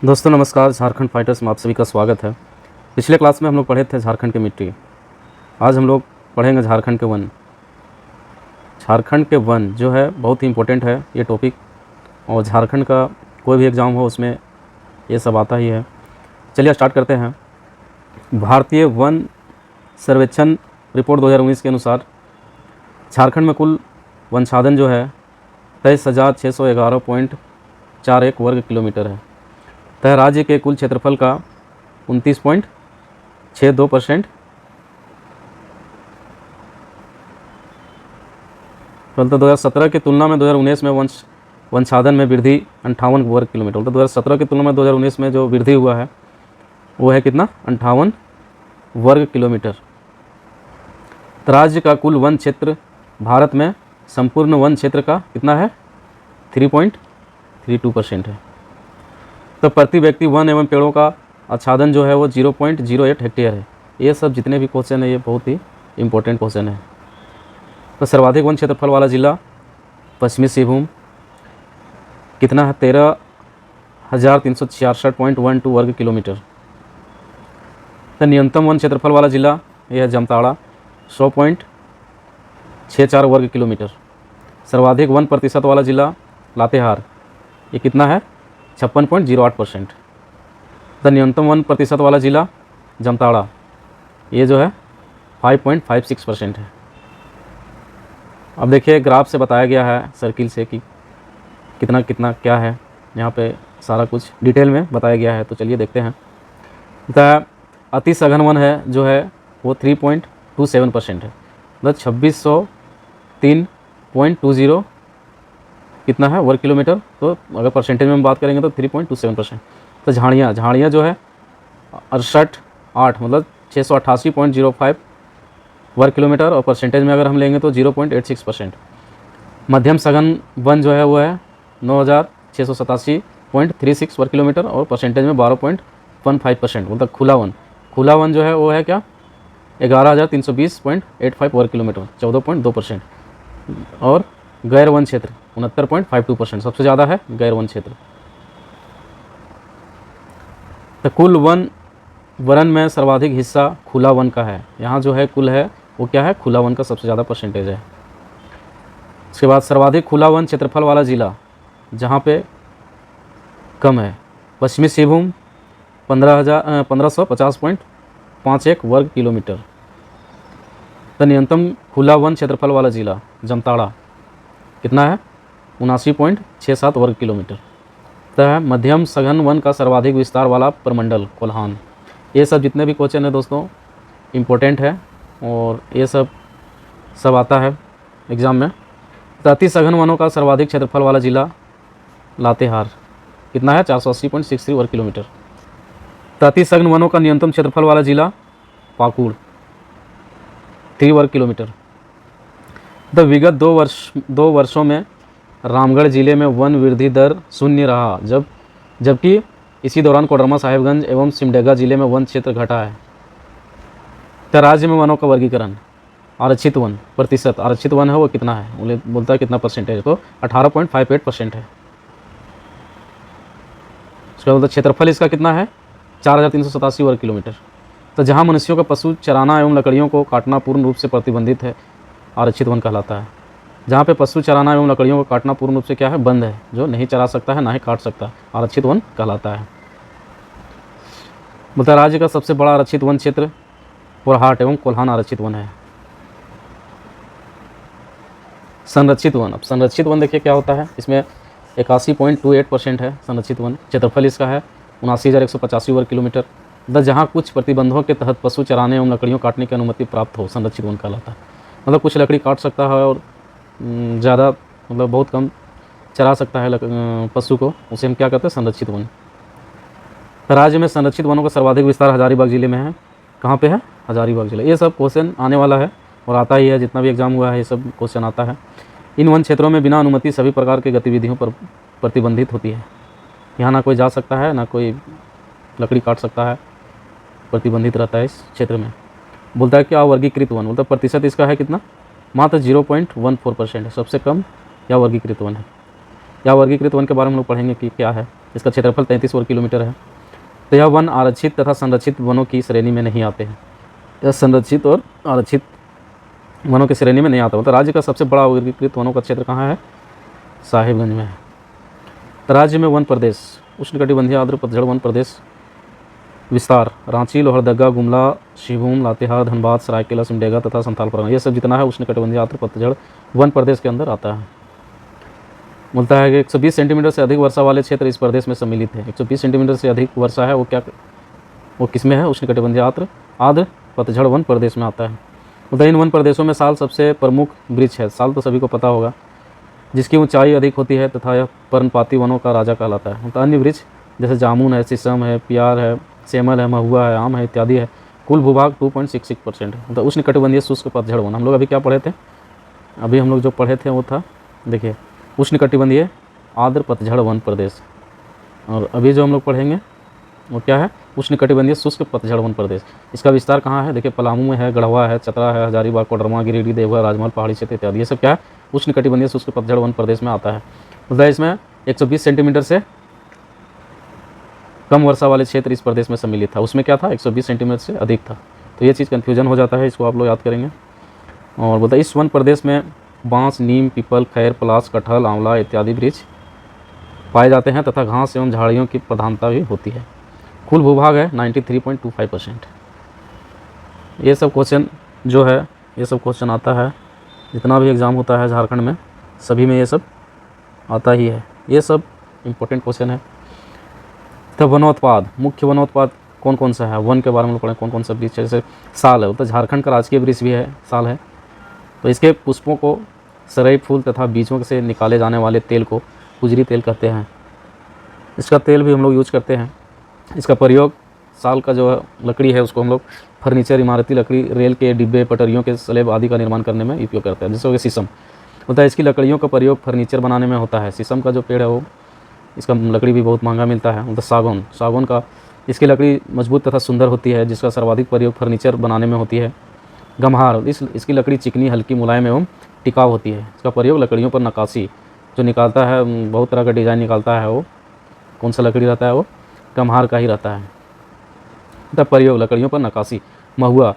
दोस्तों नमस्कार। झारखंड फाइटर्स में आप सभी का स्वागत है। पिछले क्लास में हम लोग पढ़े थे झारखंड की मिट्टी। आज हम लोग पढ़ेंगे झारखंड के वन। झारखंड के वन जो है बहुत ही इम्पोर्टेंट है ये टॉपिक, और झारखंड का कोई भी एग्ज़ाम हो उसमें ये सब आता ही है। चलिए स्टार्ट करते हैं। भारतीय वन सर्वेक्षण रिपोर्ट 2019 के अनुसार झारखंड में कुल वनसाधन जो है 23,611.41 वर्ग किलोमीटर है। तथा राज्य के कुल क्षेत्रफल का 29.62%। तो 2017 की तुलना में 2019 में वनसाधन में वृद्धि 58 वर्ग किलोमीटर। तो 2017 की तुलना में 2019 में जो वृद्धि हुआ है वो है कितना, 58 वर्ग किलोमीटर। तो राज्य का कुल वन क्षेत्र भारत में संपूर्ण वन क्षेत्र का कितना है, 3.32% है। तो प्रति व्यक्ति वन एवं पेड़ों का आच्छादन जो है वो 0.08 हेक्टेयर है। ये सब जितने भी क्वेश्चन है ये बहुत ही इम्पोर्टेंट क्वेश्चन है। तो सर्वाधिक वन क्षेत्रफल वाला जिला पश्चिमी सिंहभूम, कितना है, 13,366.12 वर्ग किलोमीटर। तो न्यूनतम वन क्षेत्रफल वाला जिला यह है जामताड़ा, 100.64 वर्ग किलोमीटर। सर्वाधिक वन प्रतिशत वाला जिला लातेहार, ये कितना है, 56.08%। द न्यूनतम वन प्रतिशत वाला जिला जामताड़ा, ये जो है 5.56% है। अब देखिए ग्राफ से बताया गया है सर्किल से कि कितना कितना क्या है, यहाँ पे सारा कुछ डिटेल में बताया गया है। तो चलिए देखते हैं। द अति सघन वन है जो है वो 3.27% है। मतलब 2603.20 कितना है वर्ग किलोमीटर। तो अगर परसेंटेज में हम बात करेंगे तो 3.27%। तो झाड़ियाँ जो है 68 मतलब 688.05 वर्ग किलोमीटर, और परसेंटेज में अगर हम लेंगे तो 0.86%। मध्यम सघन वन जो है वो है 9,687.36 वर्ग किलोमीटर, और परसेंटेज में 12.15%। मतलब खुला वन जो है वो है क्या, 11,320.85 वर्ग किलोमीटर, 14.2%। और गैर वन क्षेत्र 69.52%, सबसे ज़्यादा है गैर वन क्षेत्र। तो कुल वन में सर्वाधिक हिस्सा खुला वन का है। यहाँ जो है कुल है वो क्या है, खुला वन का सबसे ज़्यादा परसेंटेज है। उसके बाद सर्वाधिक खुला वन क्षेत्रफल वाला जिला जहाँ पे कम है, पश्चिमी सिंहभूम 1550.51 वर्ग किलोमीटर। तो न्यूनतम खुला वन क्षेत्रफल वाला जिला जामताड़ा कितना है, 79.67 वर्ग किलोमीटर। तो मध्यम सघन वन का सर्वाधिक विस्तार वाला प्रमंडल कोल्हान। ये सब जितने भी क्वेश्चन है दोस्तों इम्पोर्टेंट है, और ये सब आता है एग्ज़ाम में। तो अति सघन वनों का सर्वाधिक क्षेत्रफल वाला जिला लातेहार कितना है, 480.63 वर्ग किलोमीटर। तो अति सघन वनों का न्यूनतम क्षेत्रफल वाला जिला पाकुड़, 3 वर्ग किलोमीटर। तो विगत 2 वर्षों में रामगढ़ जिले में वन वृद्धि दर 0 रहा, जबकि इसी दौरान कोडरमा साहिबगंज एवं सिमडेगा जिले में वन क्षेत्र घटा है। तो राज्य में वनों का वर्गीकरण, आरक्षित वन प्रतिशत, आरक्षित वन है वो कितना है, बोलता है कितना परसेंटेज है, तो 18.58% है। उसका मतलब क्षेत्रफल इसका कितना है, 4,387 वर्ग किलोमीटर। तो जहाँ मनुष्यों का पशु चराना एवं लकड़ियों को काटना पूर्ण रूप से प्रतिबंधित है, आरक्षित वन कहलाता है। जहाँ पे पशु चराना एवं लकड़ियों को काटना पूर्ण रूप से क्या है, बंद है, जो नहीं चरा सकता है ना ही काट सकता, आरक्षित वन कहलाता है। बोलता राज्य का सबसे बड़ा आरक्षित वन क्षेत्र पोरहाट एवं कोल्हान आरक्षित वन है। संरक्षित वन, अब संरक्षित वन देखिए क्या होता है, इसमें 81.28% है संरक्षित वन। क्षेत्रफल इसका है 79,185 वर्ग किलोमीटर। जहाँ कुछ प्रतिबंधों के तहत पशु चराने एवं लकड़ियों काटने की अनुमति प्राप्त हो, संरक्षित वन कहलाता है। मतलब कुछ लकड़ी काट सकता है और ज़्यादा मतलब बहुत कम चरा सकता है पशु को, उसे हम क्या कहते हैं, संरक्षित वन। तो राज्य में संरक्षित वनों का सर्वाधिक विस्तार हजारीबाग जिले में है। कहाँ पे है, हजारीबाग जिला। ये सब क्वेश्चन आने वाला है और आता ही है, जितना भी एग्जाम हुआ है ये सब क्वेश्चन आता है। इन वन क्षेत्रों में बिना अनुमति सभी प्रकार की गतिविधियों पर प्रतिबंधित होती है। यहाँ ना कोई जा सकता है, ना कोई लकड़ी काट सकता है, प्रतिबंधित रहता है इस क्षेत्र में। बोलता है कि अवर्गीकृत वन, मतलब प्रतिशत इसका है कितना, मात्र 0.14% है, सबसे कम या वर्गीकृत वन है। या वर्गीकृत वन के बारे में हम लोग पढ़ेंगे कि क्या है। इसका क्षेत्रफल 33 वर्ग किलोमीटर है। तो यह वन आरक्षित तथा संरक्षित वनों की श्रेणी में नहीं आते हैं। यह संरक्षित और आरक्षित वनों की श्रेणी में नहीं आता। तो राज्य का सबसे बड़ा वर्गीकृत वनों का क्षेत्र कहाँ है? साहिबगंज में है। तो राज्य में वन प्रदेश, उष्णकटिबंधीय आर्द्र पतझड़ वन प्रदेश विस्तार रांची, लोहरदगा, गुमला, शिवभूम, लातेहार, धनबाद, सरायकेला, सिमडेगा तथा संथाल परगना, ये सब जितना है उष्णकटिबंधीय आर्द्र पतझड़ वन प्रदेश के अंदर आता है। बोलता है कि 120 सेंटीमीटर से अधिक वर्षा वाले क्षेत्र इस प्रदेश में सम्मिलित है। 120 सेंटीमीटर से अधिक वर्षा है वो किस में है? उष्णकटिबंधीय आर्द्र पतझड़ वन प्रदेश में आता है। मतलब इन वन प्रदेशों में साल सबसे प्रमुख वृक्ष है। साल तो सभी को पता होगा, जिसकी ऊंचाई अधिक होती है तथा यह पर्णपाती वनों का राजा कहलाता है। मतलब अन्य वृक्ष जैसे जामुन है, शीशम है, प्यार है, सेमल है, महुआ है, आम है इत्यादि है। कुल भूभाग 2.66% है। मतलब उष्णकटिबंधीय शुष्क पतझड़ वन। हम लोग अभी क्या पढ़े थे? अभी हम लोग जो पढ़े थे वो था, देखिए, उष्णकटिबंधीय आर्द्र पतझड़ वन प्रदेश। और अभी जो हम लोग पढ़ेंगे वो क्या है? उष्णकटिबंधीय शुष्क पतझड़ वन प्रदेश। इसका विस्तार कहाँ है? देखिए, पलामू में है, गढ़वा है, चतरा है, हजारीबाग, कोडरमा, गिरिडीह, देवघर, राजमहल, पहाड़ी क्षेत्र इत्यादि। ये सब क्या है? उष्णकटिबंधीय शुष्क पतझड़ वन प्रदेश में आता है। मतलब इसमें 120 सेंटीमीटर से कम वर्षा वाले क्षेत्र इस प्रदेश में सम्मिलित था। उसमें क्या था? 120 सेंटीमीटर से अधिक था। तो ये चीज़ कन्फ्यूजन हो जाता है, इसको आप लोग याद करेंगे। और बोलता है इस वन प्रदेश में बांस, नीम, पीपल, खैर, पलाश, कटहल, आंवला इत्यादि वृक्ष पाए जाते हैं तथा घास एवं झाड़ियों की प्रधानता भी होती है। कुल भूभाग है 93.25%। ये सब क्वेश्चन जो है, ये सब क्वेश्चन आता है, जितना भी एग्ज़ाम होता है झारखंड में, सभी में ये सब आता ही है। ये सब इम्पोर्टेंट क्वेश्चन है। तो वनोत्पाद, मुख्य वनोत्पाद कौन कौन सा है? वन के बारे में पढ़ें, कौन कौन सा वृक्ष है। जैसे साल है, तो झारखंड का राजकीय वृक्ष भी है, साल है। तो इसके पुष्पों को, सरई फूल तथा बीजों से निकाले जाने वाले तेल को गुजरी तेल कहते हैं। इसका तेल भी हम लोग यूज करते हैं। इसका प्रयोग, साल का जो लकड़ी है उसको हम लोग फर्नीचर, इमारती लकड़ी, रेल के डिब्बे, पटरियों के स्लेब आदि का निर्माण करने में उपयोग करते हैं। जैसे हो गया शीशम, होता है इसकी लकड़ियों का प्रयोग फर्नीचर बनाने में होता है। शीशम का जो पेड़ है वो, इसका लकड़ी भी बहुत महंगा मिलता है। मतलब सागौन, सागौन का, इसकी लकड़ी मजबूत तथा सुंदर होती है, जिसका सर्वाधिक प्रयोग फर्नीचर बनाने में होती है। गम्हार, इसकी लकड़ी चिकनी, हल्की, मुलायम एवं टिकाऊ होती है। इसका प्रयोग लकड़ियों पर नक्काशी जो निकालता है, बहुत तरह का डिज़ाइन निकालता है, वो कौन सा लकड़ी रहता है? वो गम्हार का ही रहता है। तब प्रयोग लकड़ियों पर नक्काशी। महुआ,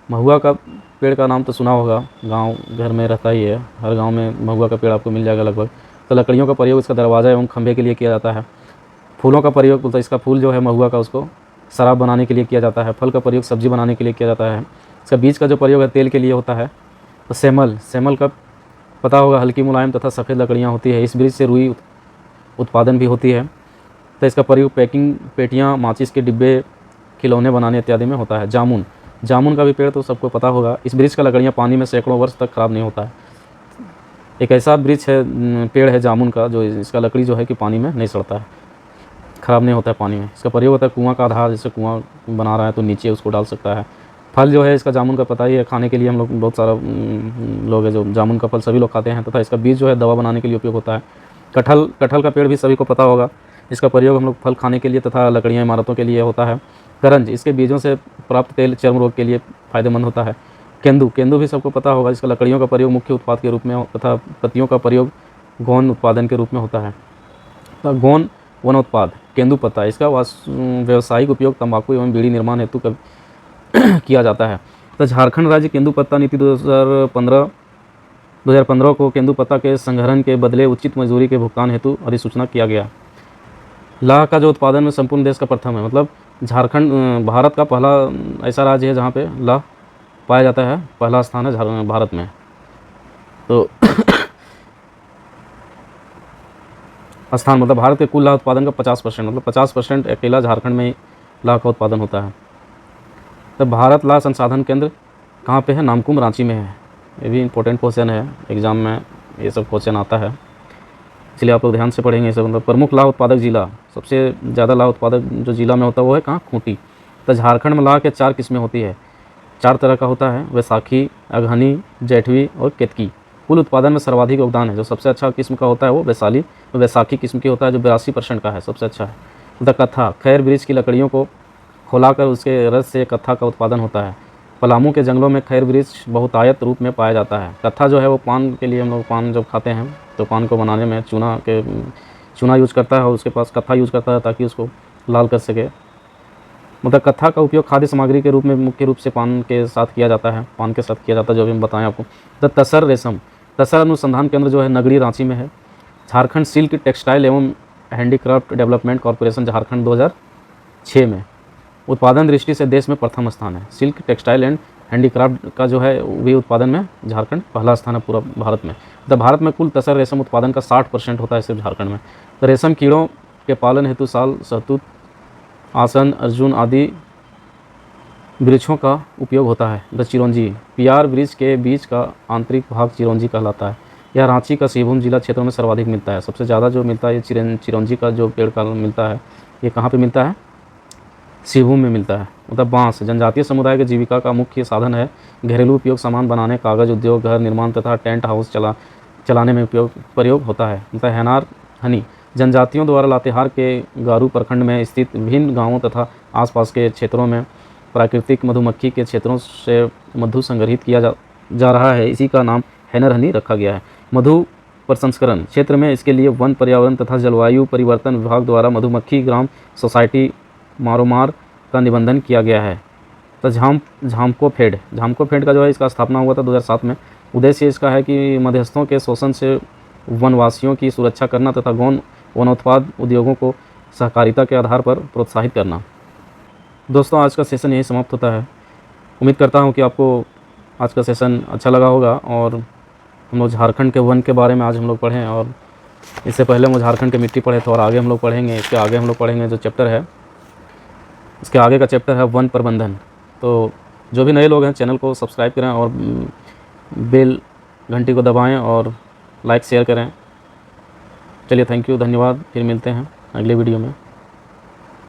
महुआ का पेड़ का नाम तो सुना होगा, गांव घर में रहता ही है, हर गांव में महुआ का पेड़ आपको मिल जाएगा लगभग। तो लकड़ियों का प्रयोग इसका दरवाज़ा एवं खंभे के लिए किया जाता है। फूलों का प्रयोग, बोलता है इसका फूल जो है महुआ का, उसको शराब बनाने के लिए किया जाता है। फल का प्रयोग सब्जी बनाने के लिए किया जाता है। इसका बीज का जो प्रयोग है तेल के लिए होता है। तो सेमल, सेमल का पता होगा, हल्की, मुलायम तथा सफ़ेद लकड़ियाँ होती है। इस वृक्ष से रुई उत्पादन भी होती है। तो इसका प्रयोग पैकिंग, पेटियाँ, माचिस के डिब्बे, खिलौने बनाने इत्यादि में होता है। जामुन, जामुन का भी पेड़ तो सबको पता होगा। इस वृक्ष का लकड़ियाँ पानी में सैकड़ों वर्ष तक खराब नहीं होता है। एक ऐसा वृक्ष है, पेड़ है जामुन का, जो इसका लकड़ी जो है कि पानी में नहीं सड़ता है, ख़राब नहीं होता है पानी में। इसका प्रयोग होता है कुआं का आधार, जैसे कुआं बना रहा है तो नीचे उसको डाल सकता है। फल जो है इसका जामुन का पता ही है, खाने के लिए हम लोग, बहुत सारा लोग है जो जामुन का फल सभी लोग खाते हैं, तथा इसका बीज जो है दवा बनाने के लिए उपयोग होता है। कटहल, कटहल का पेड़ भी सभी को पता होगा। इसका प्रयोग हम लोग फल खाने के लिए तथा लकड़ियाँ, इमारतों के लिए होता है। करंज, इसके बीजों से प्राप्त तेल चर्म रोग के लिए फ़ायदेमंद होता है। केंदू, केंदू भी सबको पता होगा। इसका लकड़ियों का प्रयोग मुख्य उत्पाद के रूप में तथा पत्तियों का प्रयोग गौन उत्पादन के रूप में होता है। तो गौन वनोत्पाद, केंदू पत्ता, इसका व्यावसायिक उपयोग तंबाकू एवं बीड़ी निर्माण हेतु किया जाता है। तो झारखंड राज्य केंदू पत्ता नीति 2015 को केंदू पत्ता के संग्रहण के बदले उचित मजदूरी के भुगतान हेतु अधिसूचना किया गया। लाह का जो उत्पादन में संपूर्ण देश का प्रथम है। मतलब झारखंड भारत का पहला ऐसा राज्य है जहाँ पे लाह पाया जाता है, पहला स्थान है भारत में। तो स्थान मतलब भारत के कुल लाह उत्पादन का 50%, मतलब 50% अकेला झारखंड में ही लाह का उत्पादन होता है। तो भारत लाह संसाधन केंद्र कहाँ पे है? नामकुम, रांची में है। ये भी इंपॉर्टेंट क्वेश्चन है, एग्जाम में ये सब क्वेश्चन आता है, इसलिए आप लोग ध्यान से पढ़ेंगे। सब मतलब प्रमुख लाह उत्पादक जिला, सबसे ज़्यादा लाह उत्पादक जो जिला में होता है वो है कहाँ? खूंटी। तो झारखंड में लाह के 4 किस्में होती है, 4 तरह का होता है, वैशाखी, अगहनी, जेठवी और केतकी। कुल उत्पादन में सर्वाधिक योगदान है, जो सबसे अच्छा किस्म का होता है वो वैशाखी किस्म की होता है, जो 82% का है, सबसे अच्छा है। द कत्था, खैर वृक्ष की लकड़ियों को खोलाकर उसके रस से कत्था का उत्पादन होता है। पलामू के जंगलों में खैर वृक्ष बहुतायत रूप में पाया जाता है। कत्था जो है वो पान के लिए, हम लोग पान जब खाते हैं तो पान को बनाने में चूना यूज़ करता है और उसके पास कत्था यूज़ करता है ताकि उसको लाल कर सके। मतलब कत्था का उपयोग खाद्य सामग्री के रूप में मुख्य रूप से पान के साथ किया जाता है, जो भी हम बताएं आपको। द तसर रेशम, तसर अनुसंधान केंद्र जो है नगरी रांची में है। झारखंड सिल्क टेक्सटाइल एवं हैंडीक्राफ्ट डेवलपमेंट कॉरपोरेशन झारखंड 2006 में। उत्पादन दृष्टि से देश में प्रथम स्थान है। सिल्क टेक्सटाइल एंड हैंडीक्राफ्ट का जो है भी उत्पादन में झारखंड पहला स्थान है पूरा भारत में। तो भारत में कुल तसर रेशम उत्पादन का 60% होता है सिर्फ झारखंड में। तो रेशम कीड़ों के पालन हेतु साल, शहतूत, आसन, अर्जुन आदि वृक्षों का उपयोग होता है। द चिरौंजी, पियार वृक्ष के बीच का आंतरिक भाग चिरौंजी कहलाता है। यह रांची का सिंहभूम जिला क्षेत्रों में सर्वाधिक मिलता है। सबसे ज़्यादा जो मिलता है ये चिरौंजी का जो पेड़ का मिलता है, ये कहाँ पे मिलता है? सिंहभूम में मिलता है। मतलब बांस जनजातीय समुदाय के जीविका का मुख्य साधन है। घरेलू उपयोग सामान बनाने, कागज़ उद्योग, घर निर्माण तथा टेंट हाउस चलाने में प्रयोग होता है। मतलब हैनार हनी जनजातियों द्वारा लातेहार के गारू प्रखंड में स्थित विभिन्न गांवों तथा आसपास के क्षेत्रों में प्राकृतिक मधुमक्खी के क्षेत्रों से मधु संग्रहित किया जा रहा है। इसी का नाम हैनर हनी रखा गया है। मधु प्रसंस्करण क्षेत्र में इसके लिए वन, पर्यावरण तथा जलवायु परिवर्तन विभाग द्वारा मधुमक्खी ग्राम सोसाइटी मारोमार का निबंधन किया गया है। तो झामकोफेड का जो है इसका स्थापना हुआ था 2007 में। उद्देश्य इसका है कि मध्यस्थों के शोषण से वनवासियों की सुरक्षा करना तथा गौण वनोत्पाद उद्योगों को सहकारिता के आधार पर प्रोत्साहित करना। दोस्तों आज का सेशन यही समाप्त होता है। उम्मीद करता हूँ कि आपको आज का सेशन अच्छा लगा होगा। और हम लोग झारखंड के वन के बारे में आज हम लोग पढ़ें, और इससे पहले हम झारखंड की मिट्टी पढ़े थे और आगे हम लोग पढ़ेंगे, इसके आगे हम लोग पढ़ेंगे जो चैप्टर है, इसके आगे का चैप्टर है वन प्रबंधन। तो जो भी नए लोग हैं चैनल को सब्सक्राइब करें और बेल घंटी को दबाएं और लाइक शेयर करें। चलिए थैंक यू, धन्यवाद। फिर मिलते हैं अगले वीडियो में।